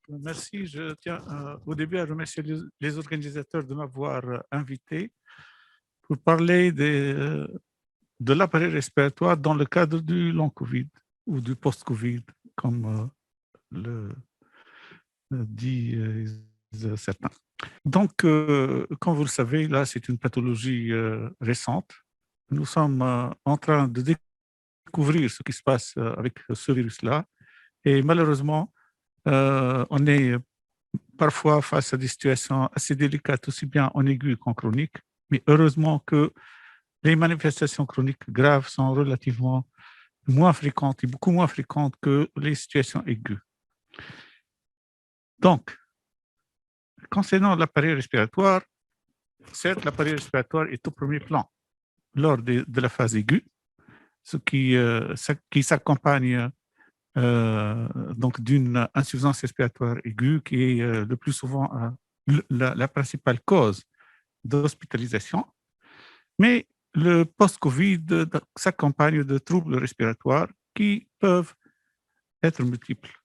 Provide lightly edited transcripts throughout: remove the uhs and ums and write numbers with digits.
Merci. Je tiens au début à remercier les organisateurs de m'avoir invité pour parler de l'appareil respiratoire dans le cadre du long Covid ou du post-Covid, comme le disent certains. Donc, comme vous le savez, là, c'est une pathologie récente. Nous sommes en train de découvrir ce qui se passe avec ce virus-là. Et malheureusement, on est parfois face à des situations assez délicates, aussi bien en aigu qu'en chronique. Mais heureusement que les manifestations chroniques graves sont relativement moins fréquentes et beaucoup moins fréquentes que les situations aiguës. Donc, concernant l'appareil respiratoire, certes, l'appareil respiratoire est au premier plan lors de la phase aiguë, ce qui s'accompagne donc d'une insuffisance respiratoire aiguë qui est le plus souvent la principale cause d'hospitalisation. Mais le post-Covid s'accompagne de troubles respiratoires qui peuvent être multiples,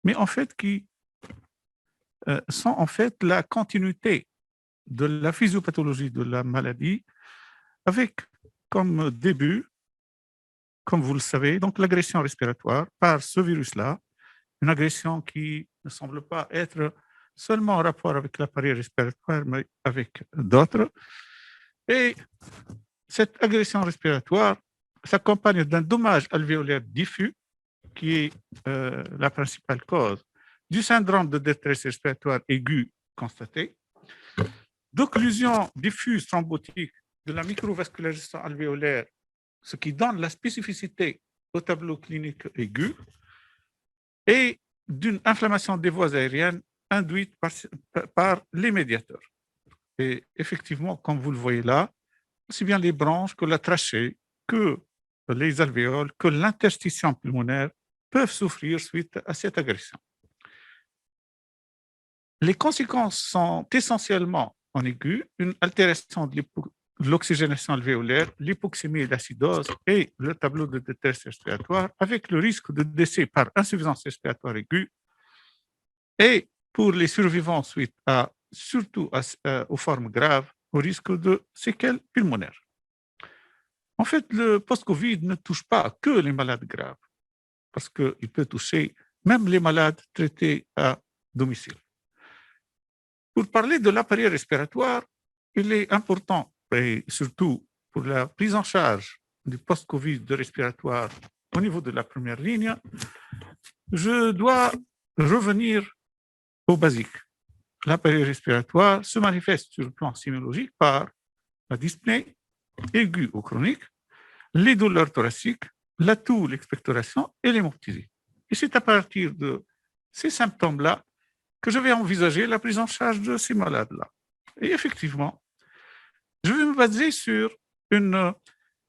mais en fait qui sont en fait la continuité de la physiopathologie de la maladie, avec comme début, comme vous le savez, donc l'agression respiratoire par ce virus-là, une agression qui ne semble pas être seulement en rapport avec l'appareil respiratoire, mais avec d'autres. Et cette agression respiratoire s'accompagne d'un dommage alvéolaire diffus, qui est la principale cause du syndrome de détresse respiratoire aiguë constaté, d'occlusion diffuse thrombotique de la microvascularisation alvéolaire, ce qui donne la spécificité au tableau clinique aigu, et d'une inflammation des voies aériennes induite par les médiateurs. Et effectivement, comme vous le voyez là, aussi bien les bronches que la trachée, que les alvéoles, que l'interstitium pulmonaire peuvent souffrir suite à cette agression. Les conséquences sont essentiellement en aigu, une altération de l'oxygénation alvéolaire, l'hypoxémie et l'acidose et le tableau de détresse respiratoire, avec le risque de décès par insuffisance respiratoire aiguë et pour les survivants suite surtout aux formes graves, au risque de séquelles pulmonaires. En fait, le post-Covid ne touche pas que les malades graves, parce qu'il peut toucher même les malades traités à domicile. Pour parler de l'appareil respiratoire, il est important, et surtout pour la prise en charge du post-Covid de respiratoire au niveau de la première ligne, je dois revenir au basique. L'appareil respiratoire se manifeste sur le plan sémiologique par la dyspnée aiguë ou chronique, les douleurs thoraciques, la toux, l'expectoration et l'hémoptysie. Et c'est à partir de ces symptômes-là que je vais envisager la prise en charge de ces malades-là. Et effectivement, je vais me baser sur une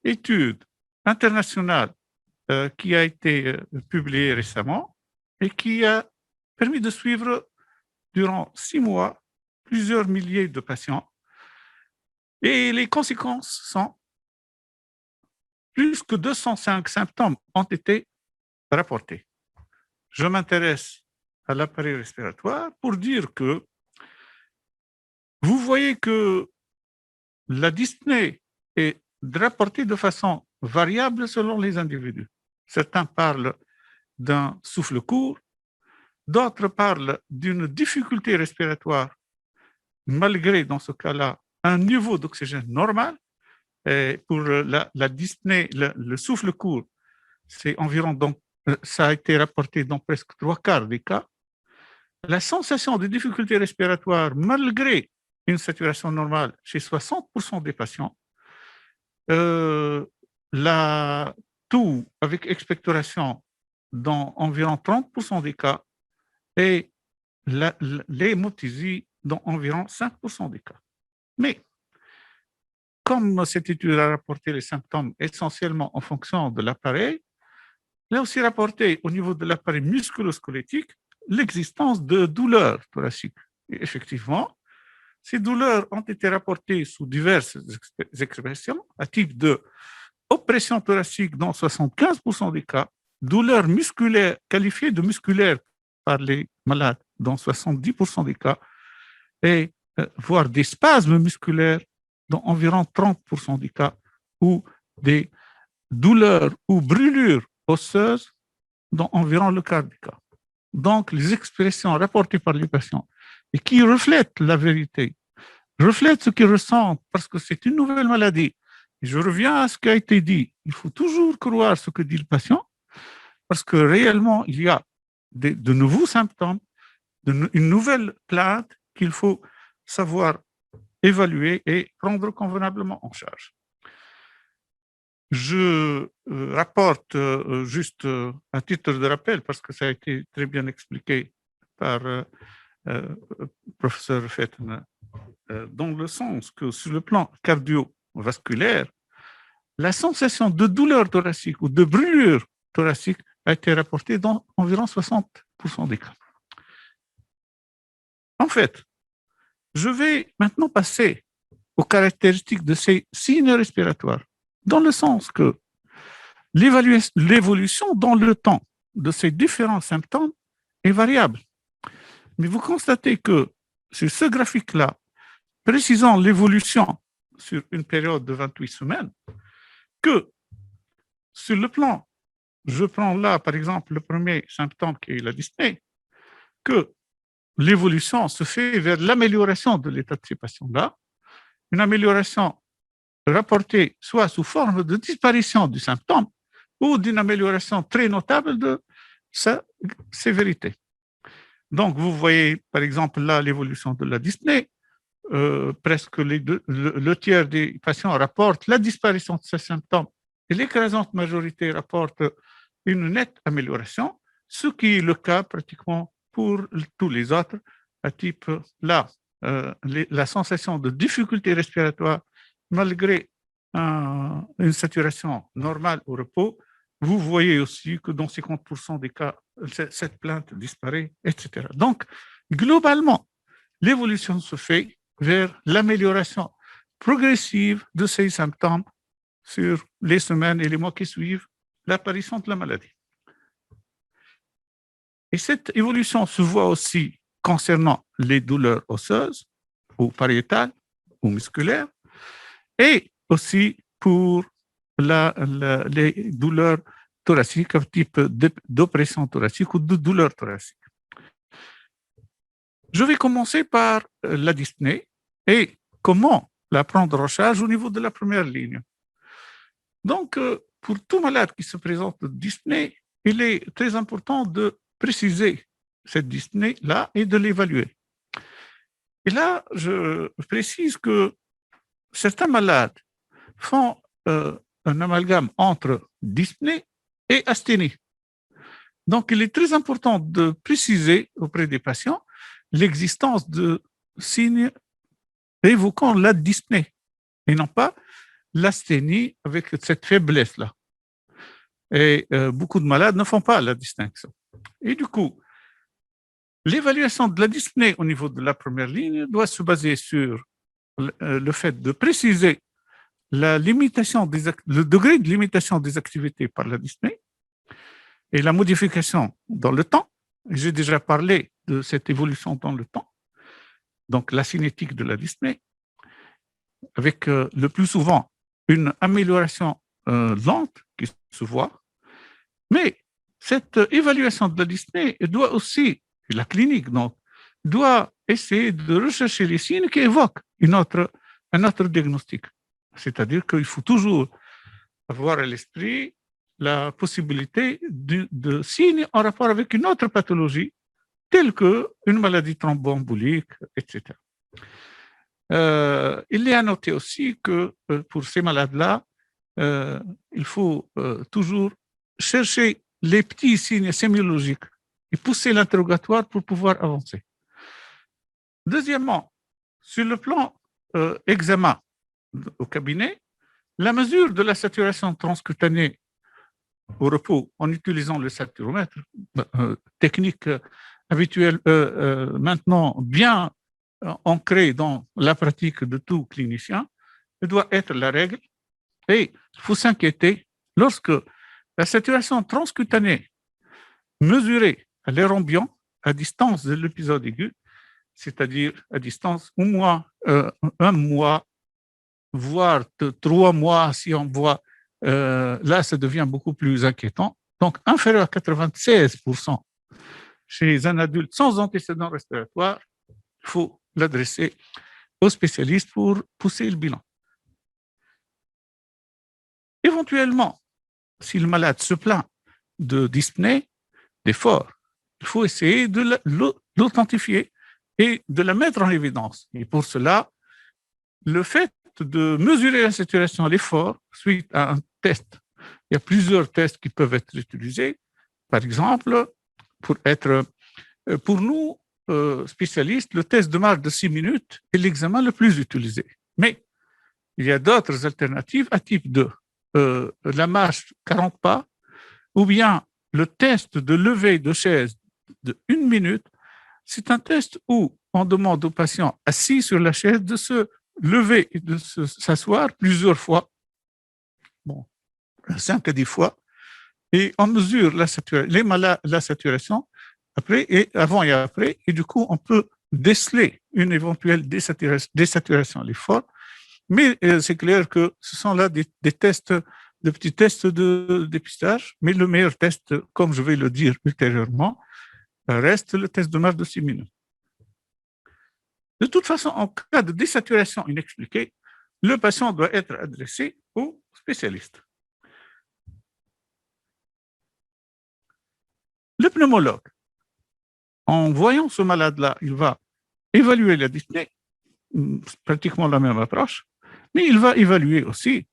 étude internationale qui a été publiée récemment et qui a permis de suivre durant 6 mois plusieurs milliers de patients. Et les conséquences sont plus que 205 symptômes ont été rapportés. Je m'intéresse à l'appareil respiratoire pour dire que vous voyez que la dyspnée est rapportée de façon variable selon les individus. Certains parlent d'un souffle court, d'autres parlent d'une difficulté respiratoire, malgré, dans ce cas-là, un niveau d'oxygène normal. Et pour la dyspnée, le souffle court, c'est environ, donc, ça a été rapporté dans presque 3/4 des cas. La sensation de difficulté respiratoire, malgré une saturation normale chez 60% des patients, la toux avec expectoration dans environ 30% des cas et l'hémoptysie dans environ 5% des cas. Mais comme cette étude a rapporté les symptômes essentiellement en fonction de l'appareil, elle a aussi rapporté au niveau de l'appareil musculo-squelettique l'existence de douleurs thoraciques. Et effectivement, ces douleurs ont été rapportées sous diverses expressions, à type de oppression thoracique dans 75% des cas, douleurs musculaires qualifiées de musculaires par les malades dans 70% des cas, et voire des spasmes musculaires dans environ 30% des cas, ou des douleurs ou brûlures osseuses dans environ le quart des cas. Donc, les expressions rapportées par les patients et qui reflètent la vérité, reflètent ce qu'ils ressentent parce que c'est une nouvelle maladie. Et je reviens à ce qui a été dit. Il faut toujours croire ce que dit le patient parce que réellement, il y a de nouveaux symptômes, une nouvelle plainte qu'il faut savoir évaluer et prendre convenablement en charge. Je rapporte juste à titre de rappel, parce que ça a été très bien expliqué par professeur Fetna, dans le sens que sur le plan cardiovasculaire, la sensation de douleur thoracique ou de brûlure thoracique a été rapportée dans environ 60% des cas. En fait, je vais maintenant passer aux caractéristiques de ces signes respiratoires, dans le sens que l'évolution dans le temps de ces différents symptômes est variable. Mais vous constatez que sur ce graphique-là, précisant l'évolution sur une période de 28 semaines, que sur le plan, je prends là par exemple le premier symptôme qui est la dyspnée, que l'évolution se fait vers l'amélioration de l'état de ces patients-là, une amélioration rapportée soit sous forme de disparition du symptôme ou d'une amélioration très notable de sa sévérité. Donc, vous voyez, par exemple, là, l'évolution de la dyspnée. Presque le tiers des patients rapportent la disparition de ces symptômes et l'écrasante majorité rapporte une nette amélioration, ce qui est le cas pratiquement pour tous les autres, à type là, la sensation de difficulté respiratoire, malgré une saturation normale au repos, vous voyez aussi que dans 50% des cas, cette plainte disparaît, etc. Donc, globalement, l'évolution se fait vers l'amélioration progressive de ces symptômes sur les semaines et les mois qui suivent l'apparition de la maladie. Et cette évolution se voit aussi concernant les douleurs osseuses ou pariétales ou musculaires et aussi pour les douleurs thoraciques, un type d'oppression thoracique ou de douleur thoracique. Je vais commencer par la dyspnée et comment la prendre en charge au niveau de la première ligne. Donc, pour tout malade qui se présente de dyspnée, il est très important de préciser cette dyspnée-là et de l'évaluer. Et là, je précise que certains malades font un amalgame entre dyspnée et asthénie. Donc, il est très important de préciser auprès des patients l'existence de signes évoquant la dyspnée et non pas l'asthénie avec cette faiblesse-là. Et beaucoup de malades ne font pas la distinction. Et du coup, l'évaluation de la dyspnée au niveau de la première ligne doit se baser sur le fait de préciser le degré de limitation des activités par la dyspnée et la modification dans le temps. J'ai déjà parlé de cette évolution dans le temps, donc la cinétique de la dyspnée, avec le plus souvent une amélioration lente qui se voit, mais cette évaluation de la dyspnée doit aussi, la clinique donc, doit essayer de rechercher les signes qui évoquent un autre diagnostic. C'est-à-dire qu'il faut toujours avoir à l'esprit la possibilité de signes en rapport avec une autre pathologie, telle qu'une maladie thromboembolique, etc. Il est à noter aussi que pour ces malades-là, il faut toujours chercher les petits signes sémiologiques et pousser l'interrogatoire pour pouvoir avancer. Deuxièmement, sur le plan examen au cabinet, la mesure de la saturation transcutanée au repos en utilisant le saturomètre, technique habituelle maintenant bien ancrée dans la pratique de tout clinicien, doit être la règle. Et il faut s'inquiéter lorsque la saturation transcutanée mesurée à l'air ambiant à distance de l'épisode aigu, c'est-à-dire à distance au moins 1 mois, voire 3 mois si on voit, là ça devient beaucoup plus inquiétant. Donc inférieur à 96% chez un adulte sans antécédent respiratoire, il faut l'adresser au spécialiste pour pousser le bilan. Éventuellement, si le malade se plaint de dyspnée, d'effort, il faut essayer de l'authentifier et de la mettre en évidence. Et pour cela, le fait de mesurer la saturation à l'effort suite à un test, il y a plusieurs tests qui peuvent être utilisés. Par exemple, pour nous, spécialistes, le test de marche de 6 minutes est l'examen le plus utilisé. Mais il y a d'autres alternatives à type 2. La marche 40 pas, ou bien le test de levée de chaise de 1 minute. C'est un test où on demande au patient assis sur la chaise de se lever et de s'asseoir plusieurs fois, 5 à 10 fois, et on mesure la saturation avant et après, et du coup, on peut déceler une éventuelle désaturation à l'effort. Mais c'est clair que ce sont là des tests, des petits tests de dépistage, mais le meilleur test, comme je vais le dire ultérieurement, reste le test de marche de 6 minutes. De toute façon, en cas de désaturation inexpliquée, le patient doit être adressé au spécialiste. Le pneumologue, en voyant ce malade-là, il va évaluer la dyspnée, pratiquement la même approche, mais il va évaluer aussi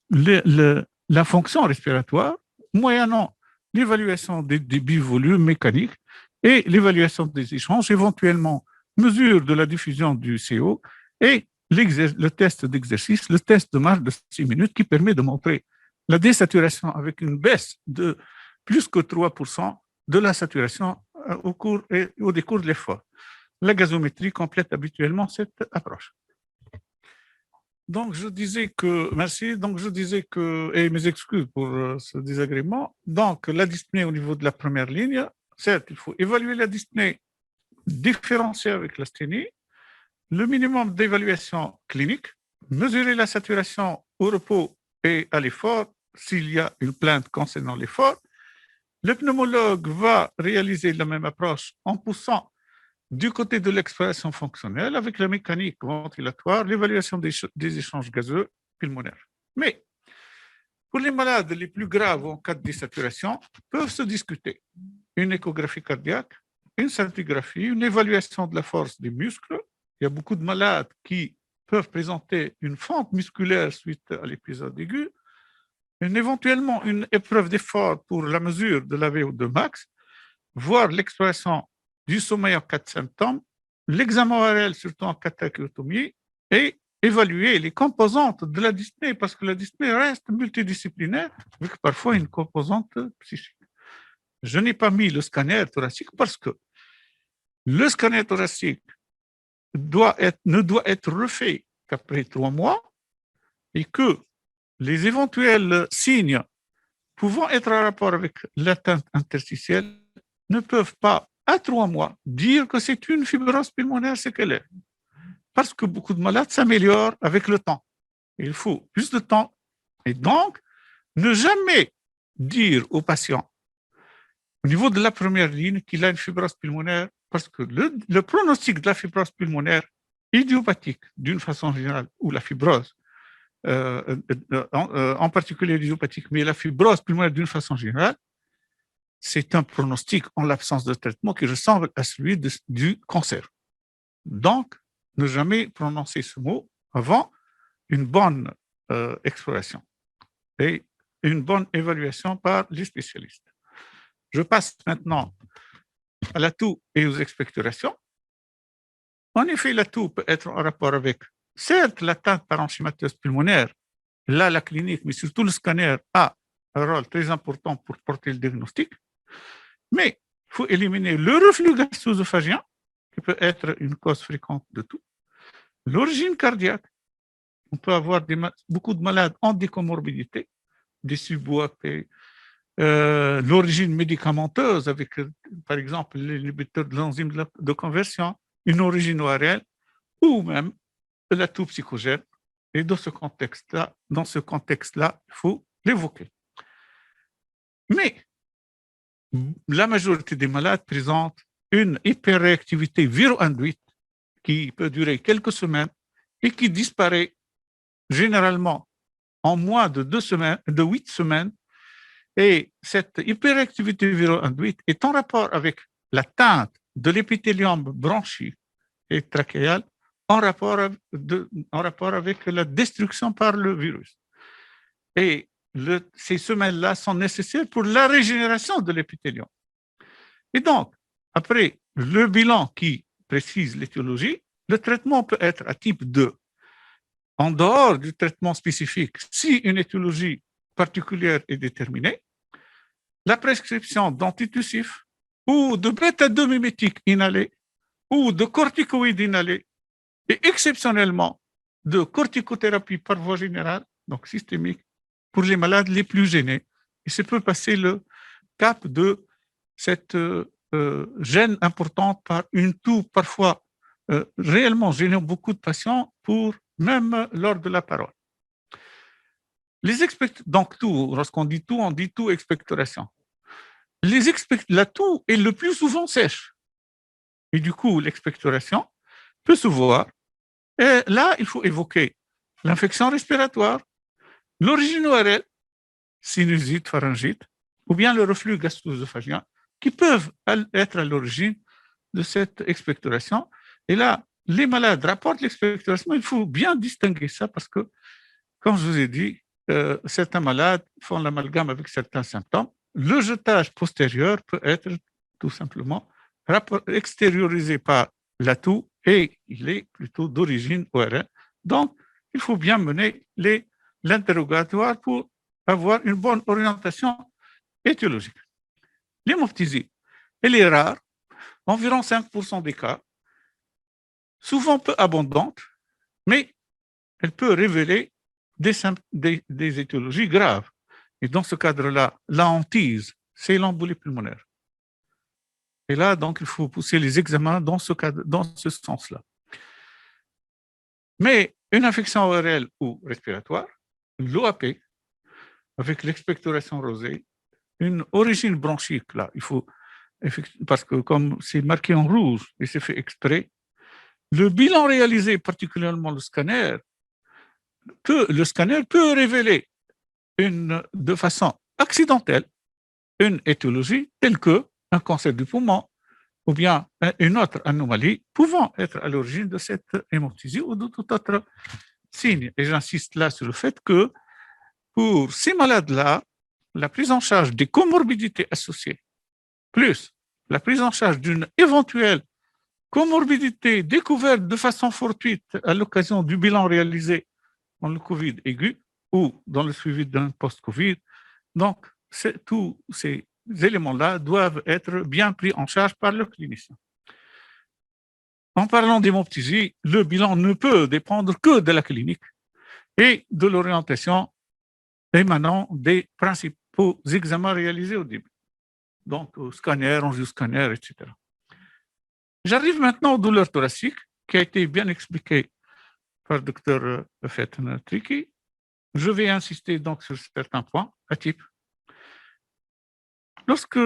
la fonction respiratoire, moyennant l'évaluation des débits volumes mécaniques et l'évaluation des échanges, éventuellement mesure de la diffusion du CO et le test d'exercice, le test de marche de 6 minutes qui permet de montrer la désaturation avec une baisse de plus que 3% de la saturation au décours de l'effort. La gazométrie complète habituellement cette approche. Donc, je disais que, et mes excuses pour ce désagrément, donc la dyspnée au niveau de la première ligne, certes, il faut évaluer la dyspnée différenciée avec l'asthénie, le minimum d'évaluation clinique, mesurer la saturation au repos et à l'effort, s'il y a une plainte concernant l'effort. Le pneumologue va réaliser la même approche en poussant du côté de l'expiration fonctionnelle avec la mécanique ventilatoire, l'évaluation des échanges gazeux pulmonaires. Mais pour les malades les plus graves en cas de désaturation, peuvent se discuter une échographie cardiaque, une scintigraphie, une évaluation de la force des muscles. Il y a beaucoup de malades qui peuvent présenter une fente musculaire suite à l'épisode aigu, éventuellement une épreuve d'effort pour la mesure de la VO2 max, voire l'exploration du sommeil en 4 symptômes, l'examen ORL surtout en catachéotomie et évaluer les composantes de la dyspnée parce que la dyspnée reste multidisciplinaire avec parfois une composante psychique. Je n'ai pas mis le scanner thoracique parce que le scanner thoracique ne doit être refait qu'après 3 mois et que les éventuels signes pouvant être en rapport avec l'atteinte interstitielle ne peuvent pas, à 3 mois, dire que c'est une fibrose pulmonaire séquelaire. Parce que beaucoup de malades s'améliorent avec le temps. Il faut plus de temps. Et donc, ne jamais dire au patient, au niveau de la première ligne, qu'il a une fibrose pulmonaire, parce que le pronostic de la fibrose pulmonaire idiopathique, d'une façon générale, ou la fibrose, en particulier l'idiopathique, mais la fibrose pulmonaire d'une façon générale, c'est un pronostic en l'absence de traitement qui ressemble à celui du cancer. Donc, ne jamais prononcer ce mot avant une bonne exploration et une bonne évaluation par les spécialistes. Je passe maintenant à l'atout et aux expectorations. En effet, l'atout peut être en rapport avec, certes, l'atteinte par enchymatose pulmonaire. Là, la clinique, mais surtout le scanner, a un rôle très important pour porter le diagnostic. Mais il faut éliminer le reflux gastro-œsophagien, qui peut être une cause fréquente de tout. L'origine cardiaque. On peut avoir beaucoup de malades en décomorbidité, des suboapées, l'origine médicamenteuse avec, par exemple, l'inhibiteur de l'enzyme de conversion, une origine ORL, ou même l'atout psychogène. Et dans ce contexte-là, il faut l'évoquer. Mais la majorité des malades présentent une hyperréactivité viro-induite qui peut durer quelques semaines et qui disparaît généralement en moins de 8 semaines. Et cette hyperactivité viro-induite est en rapport avec l'atteinte de l'épithélium branchique et trachéal en rapport avec la destruction par le virus. Et ces semaines-là sont nécessaires pour la régénération de l'épithélium. Et donc, après le bilan qui précise l'étiologie, le traitement peut être à type 2. En dehors du traitement spécifique, si une étiologie particulière est déterminée, la prescription d'antitussifs ou de bêta-2 mimétiques inhalés ou de corticoïdes inhalés et exceptionnellement de corticothérapie par voie générale, donc systémique, pour les malades les plus gênés. Et ça peut passer le cap de cette gêne importante par une toux parfois réellement gênant beaucoup de patients pour même lors de la parole. Donc toux, lorsqu'on dit toux, on dit toux expectoration. La toux est le plus souvent sèche. Et du coup, l'expectoration peut se voir. Et là, il faut évoquer l'infection respiratoire, l'origine ORL, sinusite, pharyngite, ou bien le reflux gastro-œsophagien, qui peuvent être à l'origine de cette expectoration. Et là, les malades rapportent l'expectoration. Il faut bien distinguer ça parce que, comme je vous ai dit, certains malades font l'amalgame avec certains symptômes. Le jetage postérieur peut être tout simplement extériorisé par la toux et il est plutôt d'origine ORL. Donc, il faut bien mener l'interrogatoire pour avoir une bonne orientation étiologique. L'hémoptysie, elle est rare, environ 5% des cas, souvent peu abondante, mais elle peut révéler des étiologies graves. Et dans ce cadre-là, la hantise, c'est l'embolie pulmonaire. Et là, donc, il faut pousser les examens dans ce sens-là. Mais une infection ORL ou respiratoire, l'OAP, avec l'expectoration rosée, une origine bronchique, là, il faut, parce que comme c'est marqué en rouge et c'est fait exprès, le bilan réalisé, particulièrement le scanner peut révéler de façon accidentelle une étiologie telle que un cancer du poumon ou bien une autre anomalie pouvant être à l'origine de cette hémoptysie ou de tout autre signe. Et j'insiste là sur le fait que pour ces malades-là, la prise en charge des comorbidités associées, plus la prise en charge d'une éventuelle comorbidité découverte de façon fortuite à l'occasion du bilan réalisé dans le Covid aigu ou dans le suivi d'un post-Covid. Donc, tous ces éléments-là doivent être bien pris en charge par le clinicien. En parlant d'hémoptysie, le bilan ne peut dépendre que de la clinique et de l'orientation émanant des principaux examens réalisés au début. Donc, au scanner, angioscanner, etc. J'arrive maintenant aux douleurs thoraciques, qui a été bien expliqué par le Dr Fetna Triki. Je vais insister donc sur certains points à type. Lorsque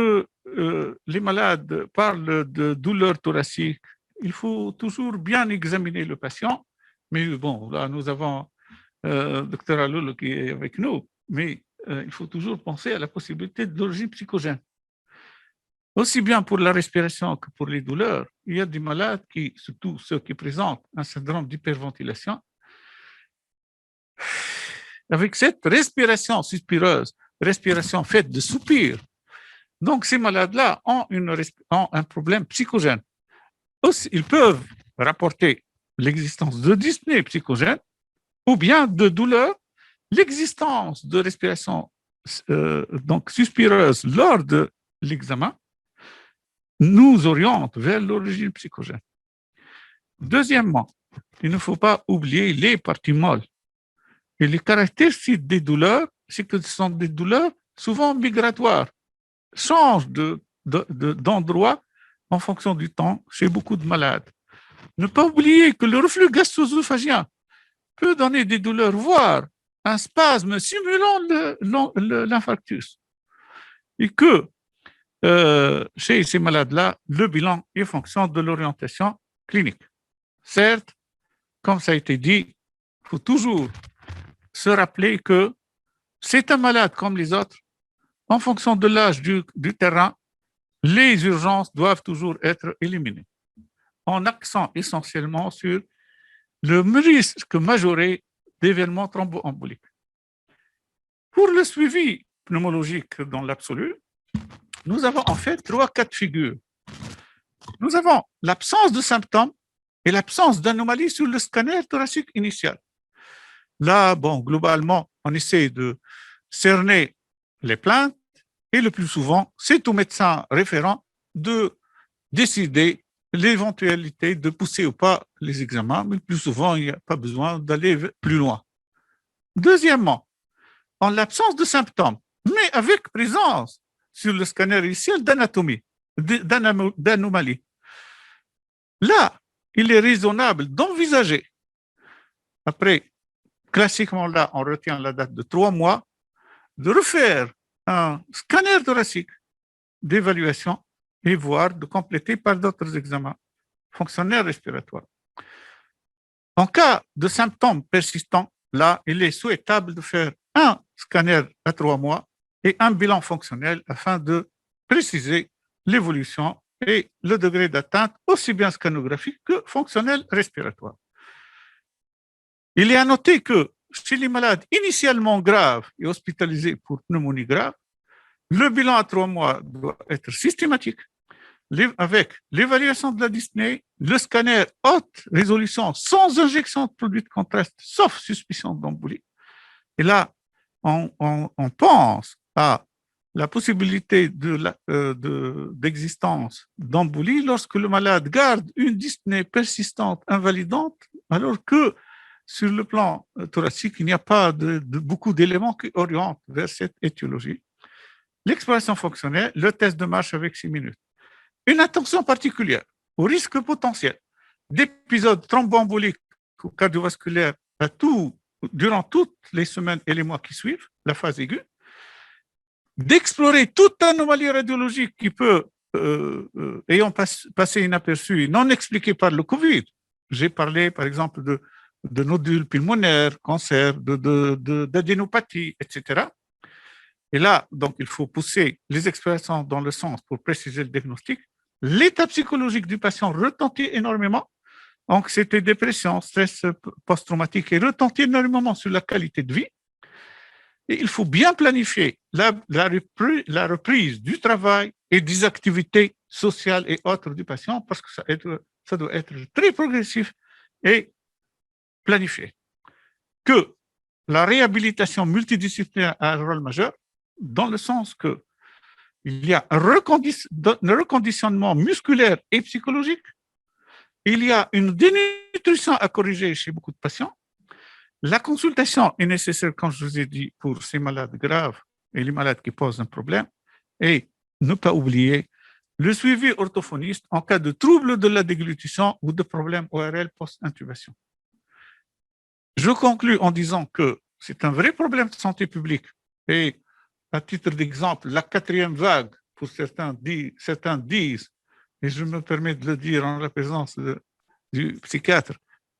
les malades parlent de douleurs thoraciques, il faut toujours bien examiner le patient. Mais bon, là, nous avons Dr Aloul qui est avec nous, mais il faut toujours penser à la possibilité de l'origine psychogène. Aussi bien pour la respiration que pour les douleurs, il y a des malades qui, surtout ceux qui présentent un syndrome d'hyperventilation, avec cette respiration suspireuse, respiration faite de soupirs. Donc, ces malades-là ont un problème psychogène. Aussi, ils peuvent rapporter l'existence de dyspnée psychogène ou bien de douleur, l'existence de respiration donc suspireuse lors de l'examen nous oriente vers l'origine psychogène. Deuxièmement, il ne faut pas oublier les parties molles. Et les caractéristiques des douleurs, c'est que ce sont des douleurs souvent migratoires, changent d'endroit en fonction du temps chez beaucoup de malades. Ne pas oublier que le reflux gastro-œsophagien peut donner des douleurs, voire un spasme simulant l'infarctus. Et que chez ces malades-là, le bilan est fonction de l'orientation clinique. Certes, comme ça a été dit, il faut toujours se rappeler que c'est un malade comme les autres. En fonction de l'âge du terrain, les urgences doivent toujours être éliminées, en accent essentiellement sur le risque majoré d'événements thromboemboliques. Pour le suivi pneumologique dans l'absolu, nous avons en fait 3 cas de figure. Nous avons l'absence de symptômes et l'absence d'anomalies sur le scanner thoracique initial. Là, bon, globalement, on essaie de cerner les plaintes et le plus souvent, c'est au médecin référent de décider l'éventualité de pousser ou pas les examens, mais le plus souvent, il n'y a pas besoin d'aller plus loin. Deuxièmement, en l'absence de symptômes, mais avec présence sur le scanner initial d'anatomie, d'anomalie. Là, il est raisonnable d'envisager, après, classiquement là, on retient la date de 3 mois, de refaire un scanner thoracique d'évaluation et voire de compléter par d'autres examens fonctionnels respiratoires. En cas de symptômes persistants, là, il est souhaitable de faire un scanner à 3 mois et un bilan fonctionnel afin de préciser l'évolution et le degré d'atteinte aussi bien scanographique que fonctionnel respiratoire. Il est à noter que chez les malades initialement graves et hospitalisés pour pneumonie grave, le bilan à 3 mois doit être systématique avec l'évaluation de la dyspnée, le scanner haute résolution sans injection de produit de contraste, sauf suspicion d'embolie. Et là, on pense à la possibilité d'existence d'embolie lorsque le malade garde une dyspnée persistante invalidante, alors que sur le plan thoracique, il n'y a pas de beaucoup d'éléments qui orientent vers cette étiologie. L'exploration fonctionnelle, le test de marche avec 6 minutes. Une attention particulière au risque potentiel d'épisodes thromboemboliques ou cardiovasculaires durant toutes les semaines et les mois qui suivent la phase aiguë, d'explorer toute anomalie radiologique qui peut, ayant passé inaperçue, non expliquée par le Covid. J'ai parlé, par exemple, de nodules pulmonaires, cancer, d'adénopathie, etc. Et là, donc, il faut pousser les explorations dans le sens pour préciser le diagnostic. L'état psychologique du patient retentit énormément. Anxiété, dépression, stress post-traumatique et retentit énormément sur la qualité de vie. Et il faut bien planifier la reprise du travail et des activités sociales et autres du patient parce que ça doit être très progressif et planifié. Que la réhabilitation multidisciplinaire a un rôle majeur dans le sens que il y a un reconditionnement musculaire et psychologique, il y a une dénutrition à corriger chez beaucoup de patients. La consultation est nécessaire, comme je vous ai dit, pour ces malades graves et les malades qui posent un problème. Et ne pas oublier le suivi orthophoniste en cas de trouble de la déglutition ou de problème ORL post-intubation. Je conclus en disant que c'est un vrai problème de santé publique. Et à titre d'exemple, la 4e vague, pour certains disent, et je me permets de le dire en la présence du psychiatre,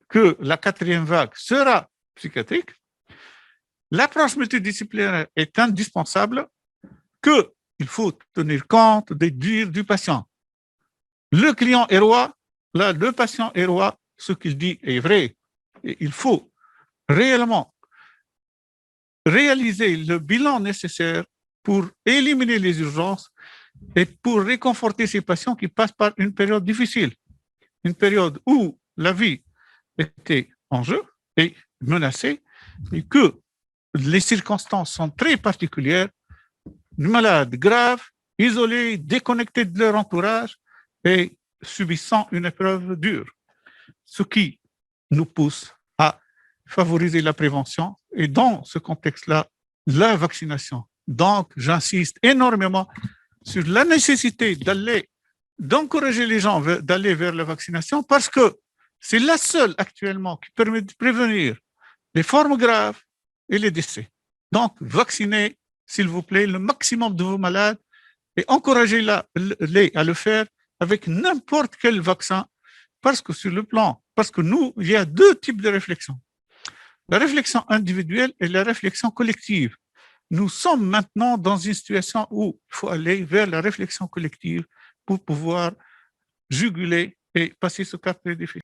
que la 4e vague sera psychiatrique. L'approche multidisciplinaire est indispensable, qu'il faut tenir compte des dires du patient. Le client est roi, là, le patient est roi, ce qu'il dit est vrai. Et il faut réellement réaliser le bilan nécessaire pour éliminer les urgences et pour réconforter ces patients qui passent par une période difficile, une période où la vie était en jeu et menacée, et que les circonstances sont très particulières, malades graves, isolés, déconnectés de leur entourage et subissant une épreuve dure, ce qui nous pousse à favoriser la prévention et dans ce contexte-là, la vaccination Donc, j'insiste énormément sur la nécessité d'encourager les gens d'aller vers la vaccination parce que c'est la seule actuellement qui permet de prévenir les formes graves et les décès. Donc, vaccinez, s'il vous plaît, le maximum de vos malades et encouragez-les à le faire avec n'importe quel vaccin parce que nous, il y a deux types de réflexion. La réflexion individuelle et la réflexion collective. Nous sommes maintenant dans une situation où il faut aller vers la réflexion collective pour pouvoir juguler et passer ce cap très difficile.